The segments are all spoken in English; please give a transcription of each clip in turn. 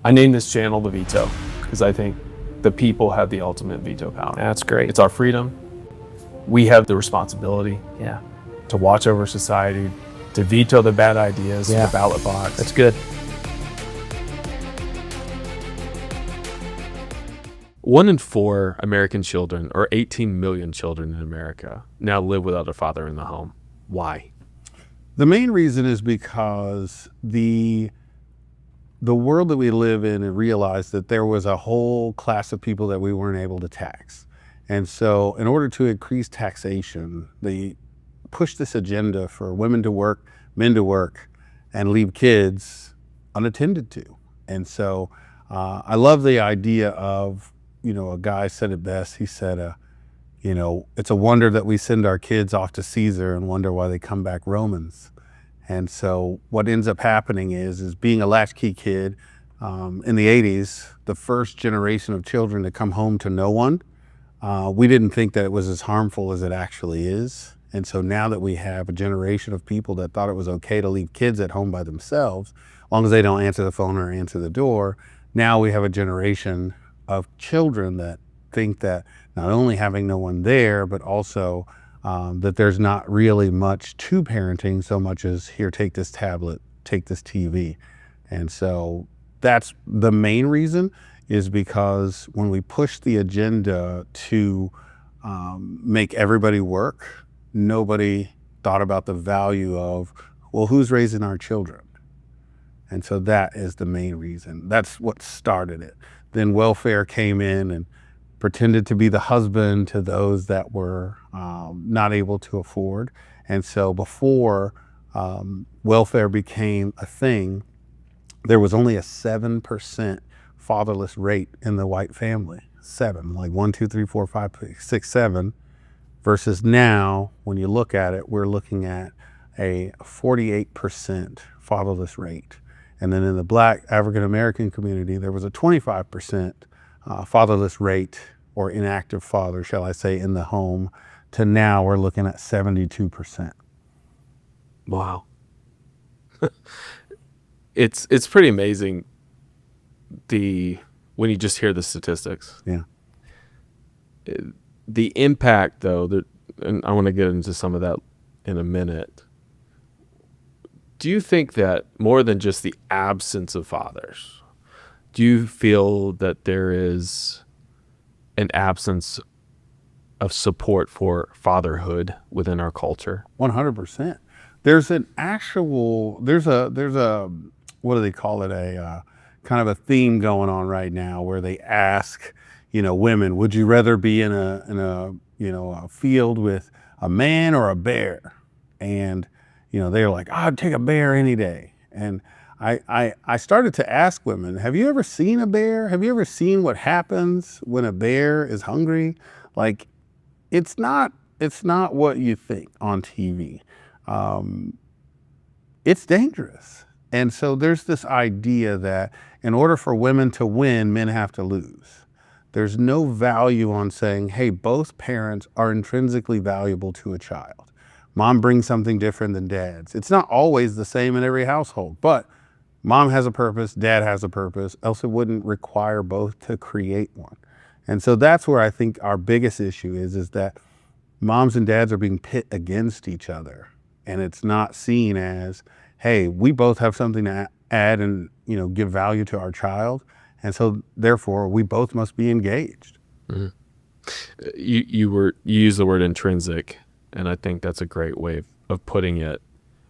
I named this channel The Veto because I think the people have the ultimate veto power. That's great. It's our freedom. We have the responsibility Yeah. to watch over society, to veto the bad ideas, Yeah. the ballot box. That's good. 1 in 4 American children, or 18 million children in America, now live without a father in the home. Why? The main reason is because the world that we live in and realized that there was a whole class of people that we weren't able to tax. And so in order to increase taxation, they pushed this agenda for women to work, men to work, and leave kids unattended to. And so I love the idea of, a guy said it best. He said, it's a wonder that we send our kids off to Caesar and wonder why they come back Romans. And so what ends up happening is being a latchkey kid in the 80s, the first generation of children to come home to no one, we didn't think that it was as harmful as it actually is. And so now that we have a generation of people that thought it was okay to leave kids at home by themselves, as long as they don't answer the phone or answer the door, now we have a generation of children that think that not only having no one there, but also that there's not really much to parenting so much as here, take this tablet, take this TV. And so that's the main reason, is because when we push the agenda to make everybody work, nobody thought about the value of, well, who's raising our children? And so that is the main reason. That's what started it. Then welfare came in and pretended to be the husband to those that were not able to afford. And so before welfare became a thing, there was only a 7% fatherless rate in the white family. 7, like 1, 2, 3, 4, 5, 6, 7. Versus now, when you look at it, we're looking at a 48% fatherless rate. And then in the Black African-American community, there was a 25% fatherless rate, or inactive father, shall I say, in the home, to now we're looking at 72%. Wow. It's pretty amazing when you just hear the statistics. Yeah. The impact, though, and I want to get into some of that in a minute. Do you think that more than just the absence of fathers, do you feel that there is an absence of support for fatherhood within our culture? 100%. There's a what do they call it? A kind of a theme going on right now where they ask, women, would you rather be in a field with a man or a bear? And they're like, I'd take a bear any day. And I started to ask women, have you ever seen a bear? Have you ever seen what happens when a bear is hungry? Like, it's not what you think on TV. It's dangerous. And so there's this idea that in order for women to win, men have to lose. There's no value on saying, hey, both parents are intrinsically valuable to a child. Mom brings something different than dad's. It's not always the same in every household, but mom has a purpose, dad has a purpose, else it wouldn't require both to create one. And so that's where I think our biggest issue is that moms and dads are being pit against each other. And it's not seen as, hey, we both have something to add and give value to our child. And so therefore we both must be engaged. Mm-hmm. You used the word intrinsic, and I think that's a great way of putting it.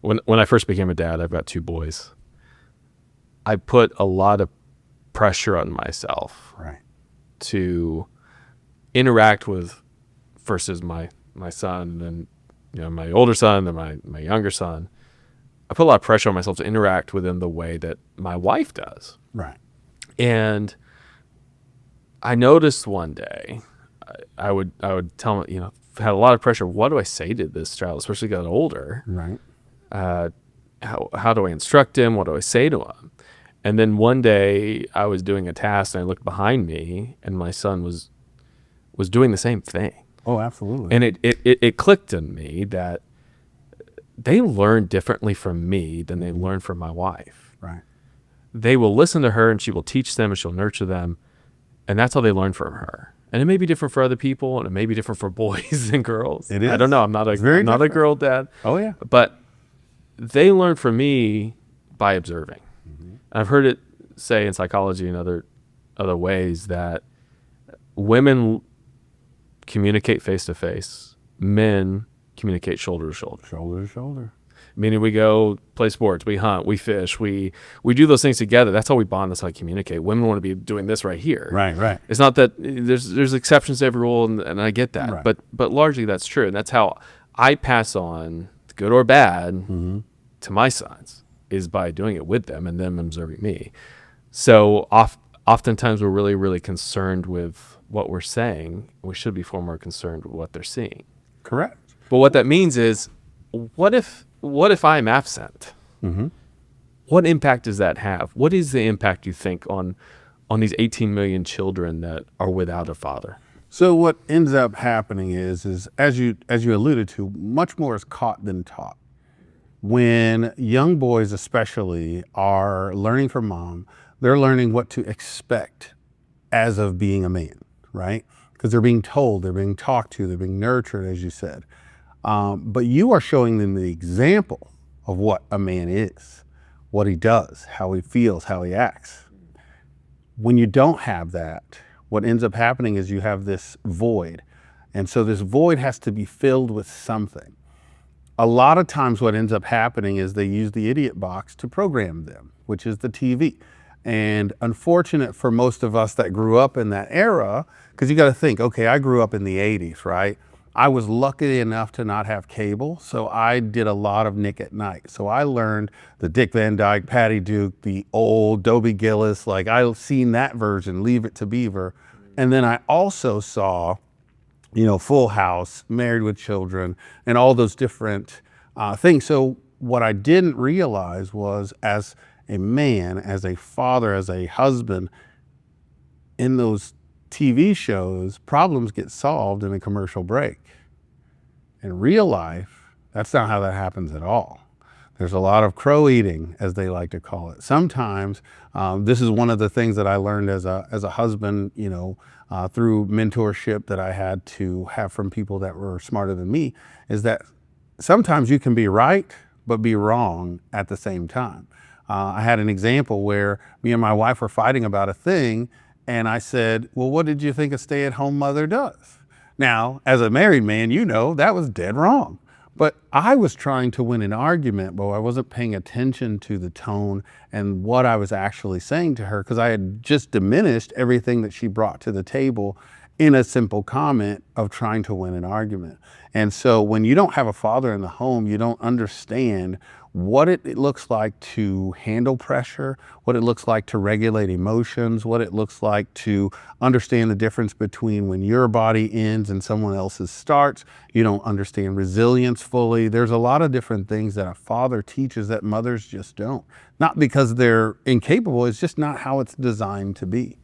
When I first became a dad, I've got 2 boys. I put a lot of pressure on myself, right, to interact with first is my son, and then my older son, then my younger son. I put a lot of pressure on myself to interact with him the way that my wife does. Right. And I noticed one day, I would tell him, had a lot of pressure. What do I say to this child, especially got older? Right. How do I instruct him? What do I say to him? And then one day I was doing a task and I looked behind me and my son was doing the same thing. Oh, absolutely. And it clicked in me that they learn differently from me than they learn from my wife. Right. they will listen to her and she will teach them and she'll nurture them. And that's how they learn from her. And it may be different for other people, and it may be different for boys and girls. It is. I don't know. I'm not It's a girl dad. Oh yeah. But they learn from me by observing. And I've heard it say in psychology and other ways that women communicate face to face, men communicate shoulder to shoulder. Shoulder to shoulder. Meaning we go play sports, we hunt, we fish, we do those things together. That's how we bond. That's how we communicate. Women want to be doing this right here. Right. It's not that there's exceptions to every rule, and I get that. Right. But largely that's true, and that's how I pass on, good or bad, to my sons, is by doing it with them and them observing me. So oftentimes we're really, really concerned with what we're saying. We should be far more concerned with what they're seeing. Correct. But what that means is, what if I'm absent? What impact does that have? What is the impact, you think, on these 18 million children that are without a father? So what ends up happening is as you alluded to, much more is caught than taught. When young boys especially are learning from mom, they're learning what to expect as of being a man, right? Because they're being told, they're being talked to, they're being nurtured, as you said. But you are showing them the example of what a man is, what he does, how he feels, how he acts. When you don't have that, what ends up happening is you have this void. And so this void has to be filled with something. A lot of times what ends up happening is they use the idiot box to program them, which is the TV. And unfortunate for most of us that grew up in that era, because you got to think, okay, I grew up in the 80s, right? I was lucky enough to not have cable, so I did a lot of Nick at Night. So I learned the Dick Van Dyke, Patty Duke, the old Dobie Gillis, like I've seen that version, Leave It to Beaver. And then I also saw, Full House, Married with Children, and all those different things. So what I didn't realize was, as a man, as a father, as a husband, in those TV shows, problems get solved in a commercial break. In real life, that's not how that happens at all. There's a lot of crow eating, as they like to call it. Sometimes, this is one of the things that I learned as a husband, through mentorship that I had to have from people that were smarter than me, is that sometimes you can be right, but be wrong at the same time. I had an example where me and my wife were fighting about a thing, and I said, well, what did you think a stay-at-home mother does? Now, as a married man, that was dead wrong. But I was trying to win an argument, but I wasn't paying attention to the tone and what I was actually saying to her, because I had just diminished everything that she brought to the table in a simple comment of trying to win an argument. And so when you don't have a father in the home, you don't understand what it looks like to handle pressure, what it looks like to regulate emotions, what it looks like to understand the difference between when your body ends and someone else's starts. You don't understand resilience fully. There's a lot of different things that a father teaches that mothers just don't. Not because they're incapable, it's just not how it's designed to be.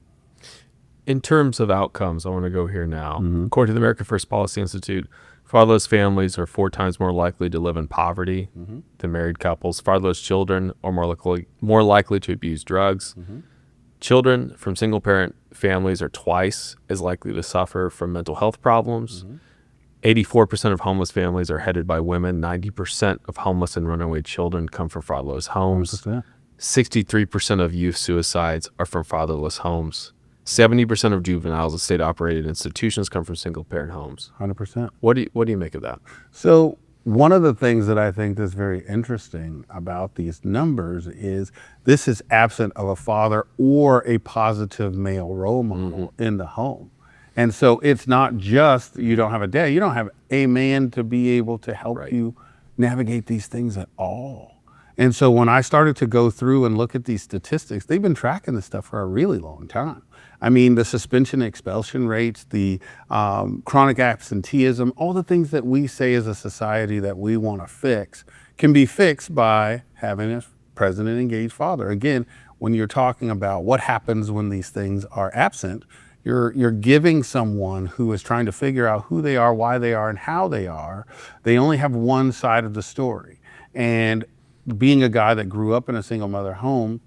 In terms of outcomes, I want to go here now. According to the American First Policy Institute, fatherless families are 4 times more likely to live in poverty than married couples. Fatherless children are more likely to abuse drugs. Children from single-parent families are twice as likely to suffer from mental health problems. 84% of homeless families are headed by women. 90% of homeless and runaway children come from fatherless homes. 63% of youth suicides are from fatherless homes. 70% of juveniles in state-operated institutions come from single-parent homes. 100%. What do you make of that? So one of the things that I think is very interesting about these numbers is this is absent of a father or a positive male role model in the home. And so it's not just you don't have a dad, you don't have a man to be able to help you navigate these things at all. And so when I started to go through and look at these statistics, they've been tracking this stuff for a really long time. I mean, the suspension and expulsion rates, the chronic absenteeism, all the things that we say as a society that we want to fix can be fixed by having a present and engaged father. Again, when you're talking about what happens when these things are absent, you're giving someone who is trying to figure out who they are, why they are, and how they are. They only have one side of the story. And being a guy that grew up in a single mother home,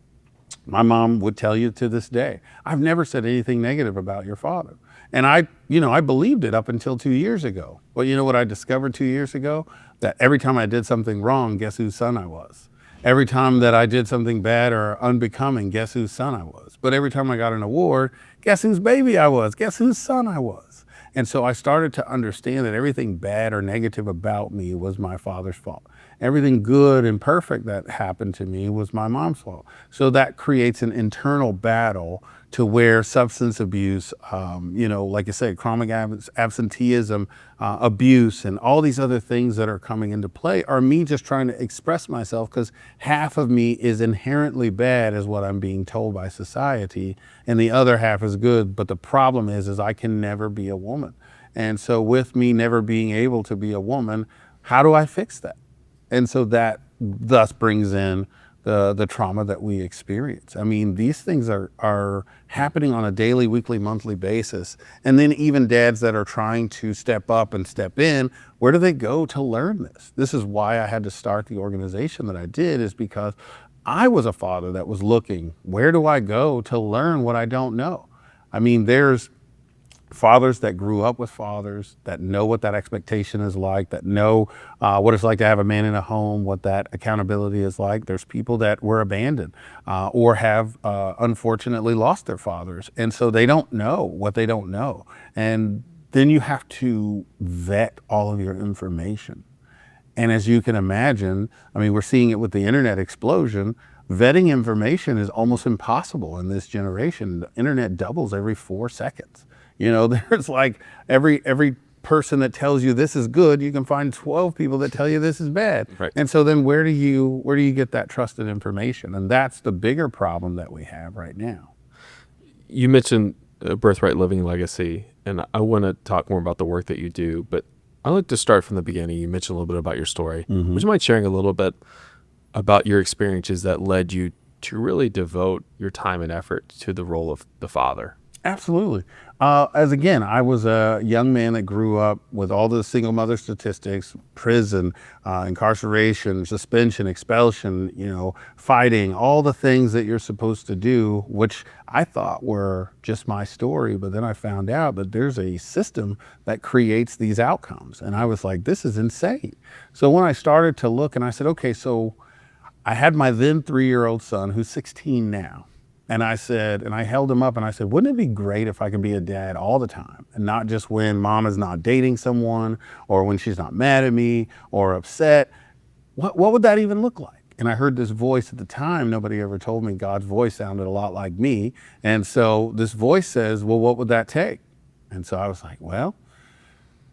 My mom would tell you to this day, I've never said anything negative about your father. And I believed it up until 2 years ago. Well, you know what I discovered 2 years ago? That every time I did something wrong, guess whose son I was? Every time that I did something bad or unbecoming, guess whose son I was? But every time I got an award, guess whose baby I was? Guess whose son I was? And so I started to understand that everything bad or negative about me was my father's fault. Everything good and perfect that happened to me was my mom's fault. So that creates an internal battle to where substance abuse, like I said, chronic absenteeism, abuse, and all these other things that are coming into play are me just trying to express myself, because half of me is inherently bad, is what I'm being told by society, and the other half is good. But the problem is I can never be a woman. And so with me never being able to be a woman, how do I fix that? And so that thus brings in the trauma that we experience. I mean, these things are happening on a daily, weekly, monthly basis. And then even dads that are trying to step up and step in, where do they go to learn this? This is why I had to start the organization that I did, is because I was a father that was looking, where do I go to learn what I don't know? I mean, there's fathers that grew up with fathers that know what that expectation is like, that know what it's like to have a man in a home, what that accountability is like. There's people that were abandoned or have unfortunately lost their fathers. And so they don't know what they don't know. And then you have to vet all of your information. And as you can imagine, I mean, we're seeing it with the internet explosion. Vetting information is almost impossible in this generation. The internet doubles every 4 seconds. There's like every person that tells you this is good, you can find 12 people that tell you this is bad. Right. And so then where do you get that trusted information? And that's the bigger problem that we have right now. You mentioned Birthright Living Legacy, and I want to talk more about the work that you do, but I'd like to start from the beginning. You mentioned a little bit about your story. Would you mind sharing a little bit about your experiences that led you to really devote your time and effort to the role of the father? Absolutely. I was a young man that grew up with all the single mother statistics, prison, incarceration, suspension, expulsion, fighting, all the things that you're supposed to do, which I thought were just my story. But then I found out that there's a system that creates these outcomes. And I was like, this is insane. So when I started to look, and I said, okay, so I had my then 3-year-old son, who's 16 now. And I held him up and I said, wouldn't it be great if I could be a dad all the time, and not just when mom is not dating someone or when she's not mad at me or upset? What would that even look like? And I heard this voice at the time. Nobody ever told me God's voice sounded a lot like me. And so this voice says, well, what would that take? And so I was like, well,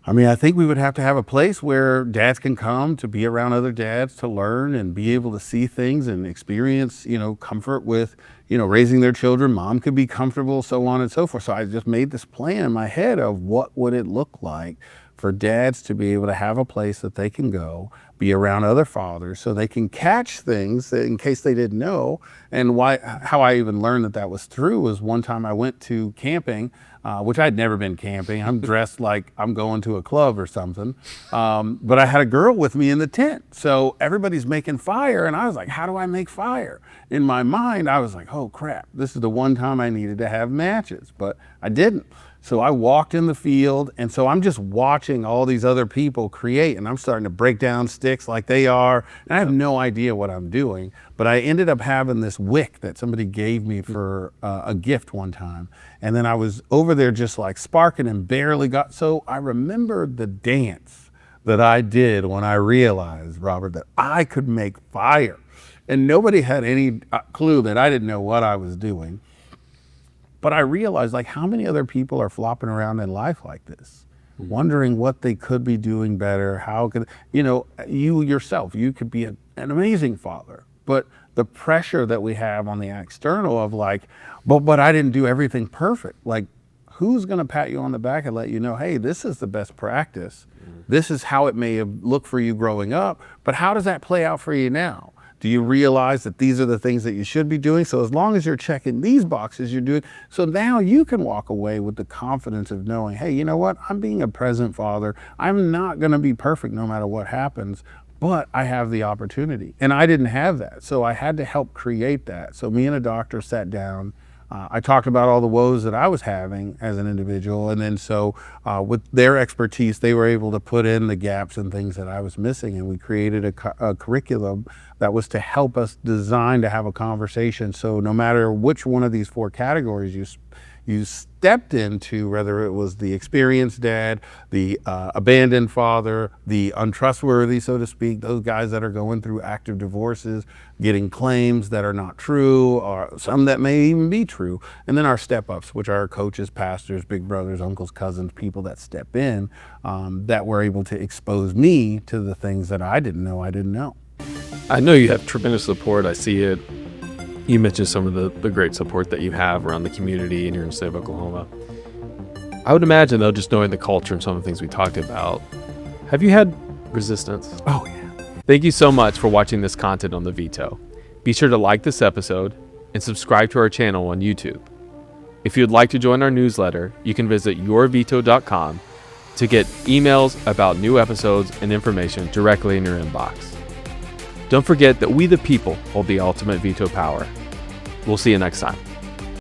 I think we would have to have a place where dads can come to be around other dads, to learn and be able to see things and experience, comfort with, raising their children. Mom could be comfortable, so on and so forth. So I just made this plan in my head of what would it look like for dads to be able to have a place that they can go, be around other fathers, so they can catch things that, in case they didn't know. And how I even learned that was true was one time I went to camping, which I'd never been camping. I'm dressed like I'm going to a club or something. But I had a girl with me in the tent. So everybody's making fire. And I was like, how do I make fire? In my mind, I was like, oh crap, this is the one time I needed to have matches, but I didn't. So I walked in the field, and so I'm just watching all these other people create, and I'm starting to break down sticks like they are, and I have no idea what I'm doing, but I ended up having this wick that somebody gave me for a gift one time, and then I was over there just like sparking and barely got, so I remembered the dance that I did when I realized, Robert, that I could make fire, and nobody had any clue that I didn't know what I was doing. But I realized, like, how many other people are flopping around in life like this, wondering what they could be doing better. How could, you yourself, you could be an amazing father, but the pressure that we have on the external of like, but I didn't do everything perfect. Like, who's going to pat you on the back and let you know, hey, this is the best practice. This is how it may have looked for you growing up, but how does that play out for you now? Do you realize that these are the things that you should be doing? So as long as you're checking these boxes, you're doing. So now you can walk away with the confidence of knowing, hey, you know what? I'm being a present father. I'm not going to be perfect no matter what happens, but I have the opportunity. And I didn't have that. So I had to help create that. So me and a doctor sat down. I talked about all the woes that I was having as an individual. And then with their expertise, they were able to put in the gaps and things that I was missing. And we created a curriculum that was to help us design to have a conversation. So no matter which one of these 4 categories you stepped into, whether it was the experienced dad, the abandoned father, the untrustworthy, so to speak, those guys that are going through active divorces, getting claims that are not true, or some that may even be true, and then our step-ups, which are coaches, pastors, big brothers, uncles, cousins, people that step in, that were able to expose me to the things that I didn't know. I know you have tremendous support. I see it. You mentioned some of the great support that you have around the community and here in the state of Oklahoma. I would imagine, though, just knowing the culture and some of the things we talked about, have you had resistance? Oh, yeah. Thank you so much for watching this content on The Veto. Be sure to like this episode and subscribe to our channel on YouTube. If you'd like to join our newsletter, you can visit yourveto.com to get emails about new episodes and information directly in your inbox. Don't forget that we the people hold the ultimate veto power. We'll see you next time.